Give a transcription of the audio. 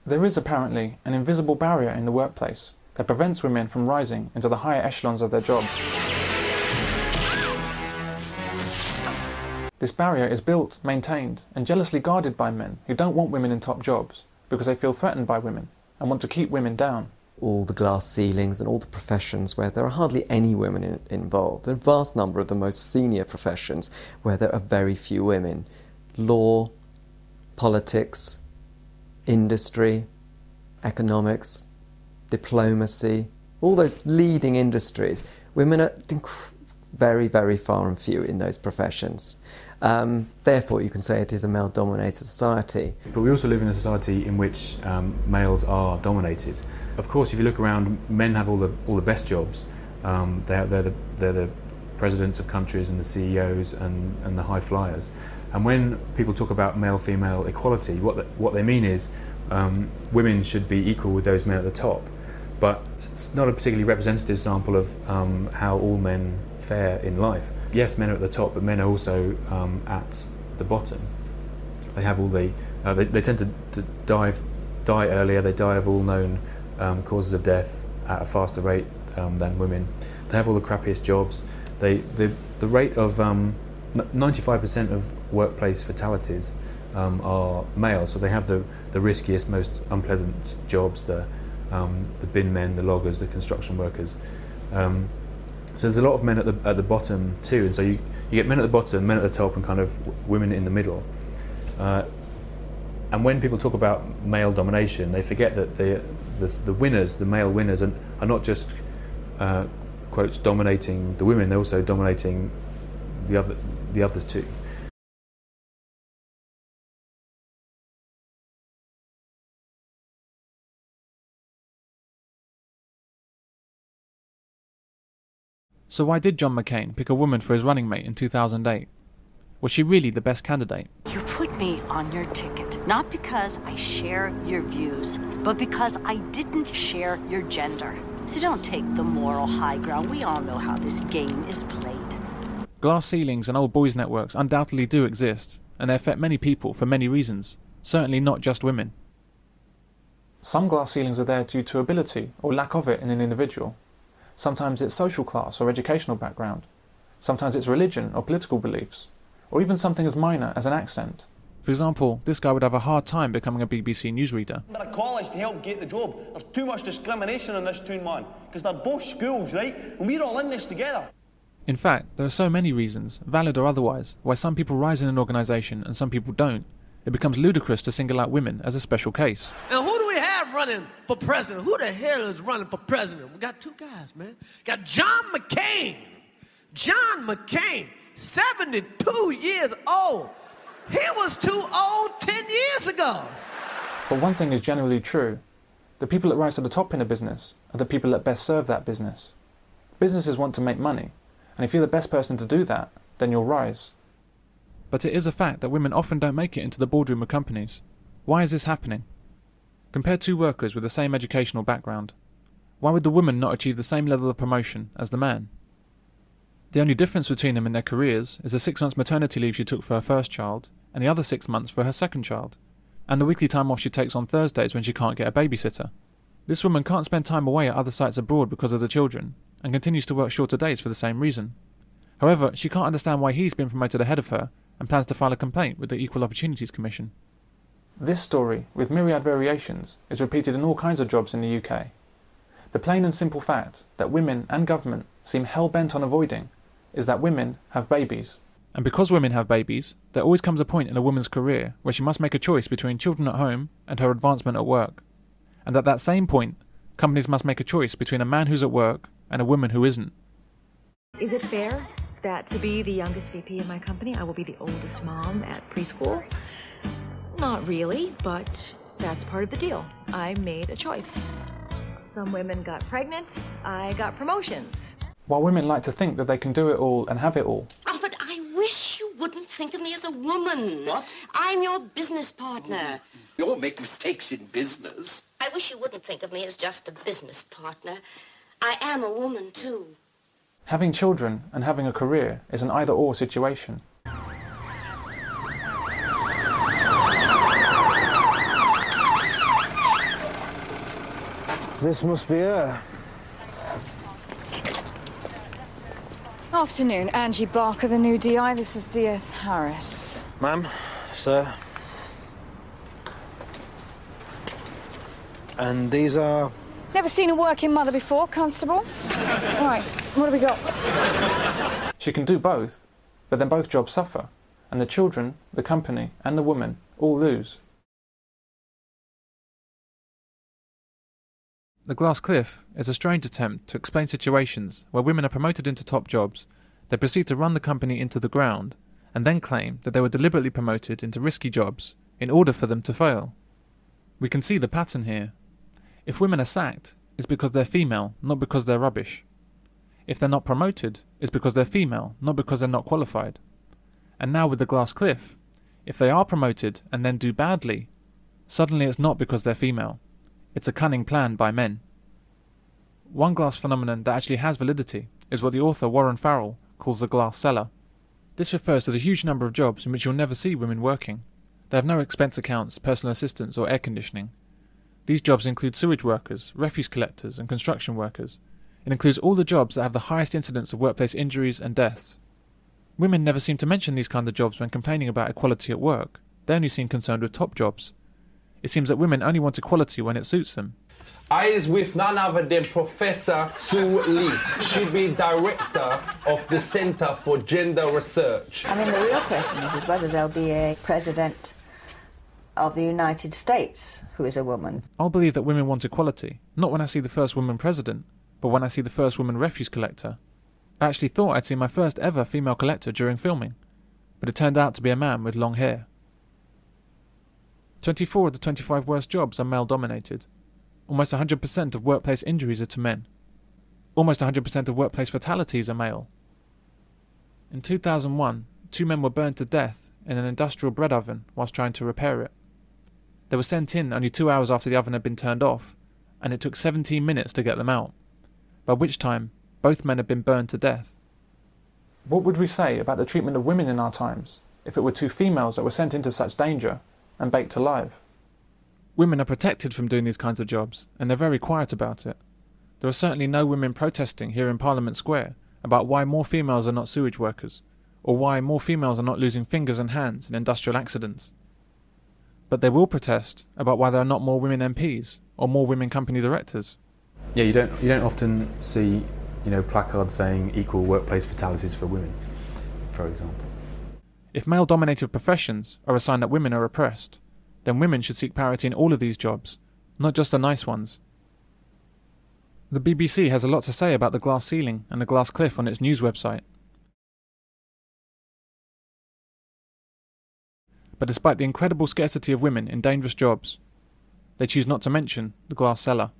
There is apparently an invisible barrier in the workplace that prevents women from rising into the higher echelons of their jobs. This barrier is built, maintained, and jealously guarded by men who don't want women in top jobs because they feel threatened by women and want to keep women down. All the glass ceilings and all the professions where there are hardly any women involved, a vast number of the most senior professions where there are very few women. Law, politics, industry, economics, diplomacy, all those leading industries, women are very, very far and few in those professions. Therefore, you can say it is a male-dominated society. But we also live in a society in which males are dominated. Of course, if you look around, men have all the best jobs. They're the presidents of countries and the CEOs and the high flyers. And when people talk about male-female equality, what they mean is women should be equal with those men at the top. But it's not a particularly representative sample of how all men fare in life. Yes, men are at the top, but men are also at the bottom. They have all they tend to die earlier. They die of all known causes of death at a faster rate than women. They have all the crappiest jobs. The rate of 95% of workplace fatalities are male, so they have the riskiest, most unpleasant jobs. The bin men, the loggers, the construction workers. So there's a lot of men at the bottom too, and so you get men at the bottom, men at the top, and kind of women in the middle. And when people talk about male domination, they forget that the winners, the male winners, are not just quotes dominating the women; they're also dominating the others too. So why did John McCain pick a woman for his running mate in 2008? Was she really the best candidate? You put me on your ticket, not because I share your views, but because I didn't share your gender. So don't take the moral high ground. We all know how this game is played. Glass ceilings and old boys networks undoubtedly do exist, and they affect many people for many reasons, certainly not just women. Some glass ceilings are there due to ability or lack of it in an individual. Sometimes it's social class or educational background. Sometimes it's religion or political beliefs, or even something as minor as an accent. For example, this guy would have a hard time becoming a BBC newsreader. But a college to help get the job. There's too much discrimination in this town, man, because they're both schools, right? And we're all in this together. In fact, there are so many reasons, valid or otherwise, why some people rise in an organisation and some people don't. It becomes ludicrous to single out women as a special case. And who do we have running for president? Who the hell is running for president? We got two guys, man. Got John McCain. John McCain, 72 years old. He was too old 10 years ago. But one thing is generally true. The people that rise to the top in a business are the people that best serve that business. Businesses want to make money, and if you're the best person to do that, then you'll rise. But it is a fact that women often don't make it into the boardroom of companies. Why is this happening? Compare two workers with the same educational background. Why would the woman not achieve the same level of promotion as the man? The only difference between them in their careers is the 6 months maternity leave she took for her first child, and the other 6 months for her second child, and the weekly time off she takes on Thursdays when she can't get a babysitter. This woman can't spend time away at other sites abroad because of the children, and continues to work shorter days for the same reason. However, she can't understand why he's been promoted ahead of her, and plans to file a complaint with the Equal Opportunities Commission. This story, with myriad variations, is repeated in all kinds of jobs in the UK. The plain and simple fact that women and government seem hell-bent on avoiding is that women have babies. And because women have babies, there always comes a point in a woman's career where she must make a choice between children at home and her advancement at work. And at that same point, companies must make a choice between a man who's at work and a woman who isn't. Is it fair that to be the youngest VP in my company, I will be the oldest mom at preschool? Not really, but that's part of the deal. I made a choice. Some women got pregnant, I got promotions. While women like to think that they can do it all and have it all. Oh, but I wish you wouldn't think of me as a woman. What? I'm your business partner. We all make mistakes in business. I wish you wouldn't think of me as just a business partner. I am a woman, too. Having children and having a career is an either-or situation. This must be her. Afternoon, Angie Barker, the new DI. This is DS Harris. Ma'am, sir. And these are... Never seen a working mother before, Constable. Right, what have we got? She can do both, but then both jobs suffer, and the children, the company, and the woman all lose. The Glass Cliff is a strange attempt to explain situations where women are promoted into top jobs, they proceed to run the company into the ground, and then claim that they were deliberately promoted into risky jobs in order for them to fail. We can see the pattern here. If women are sacked, it's because they're female, not because they're rubbish. If they're not promoted, it's because they're female, not because they're not qualified. And now with the Glass Cliff, if they are promoted and then do badly, suddenly it's not because they're female. It's a cunning plan by men. One glass phenomenon that actually has validity is what the author Warren Farrell calls the glass cellar. This refers to the huge number of jobs in which you'll never see women working. They have no expense accounts, personal assistants or air conditioning. These jobs include sewage workers, refuse collectors and construction workers. It includes all the jobs that have the highest incidence of workplace injuries and deaths. Women never seem to mention these kinds of jobs when complaining about equality at work. They only seem concerned with top jobs. It seems that women only want equality when it suits them. I is with none other than Professor Sue Lees. She'd be director of the Centre for Gender Research. I mean, the real question is whether there'll be a president of the United States who is a woman. I'll believe that women want equality, not when I see the first woman president, but when I see the first woman refuse collector. I actually thought I'd seen my first ever female collector during filming, but it turned out to be a man with long hair. 24 of the 25 worst jobs are male-dominated. Almost 100% of workplace injuries are to men. Almost 100% of workplace fatalities are male. In 2001, 2 men were burned to death in an industrial bread oven whilst trying to repair it. They were sent in only 2 hours after the oven had been turned off, and it took 17 minutes to get them out, by which time both men had been burned to death. What would we say about the treatment of women in our times if it were 2 females that were sent into such danger and baked alive? Women are protected from doing these kinds of jobs, and they're very quiet about it. There are certainly no women protesting here in Parliament Square about why more females are not sewage workers, or why more females are not losing fingers and hands in industrial accidents. But they will protest about why there are not more women MPs, or more women company directors. Yeah, you don't often see, placards saying equal workplace fatalities for women, for example. If male-dominated professions are a sign that women are oppressed, then women should seek parity in all of these jobs, not just the nice ones. The BBC has a lot to say about the glass ceiling and the glass cliff on its news website. But despite the incredible scarcity of women in dangerous jobs, they choose not to mention the glass cellar.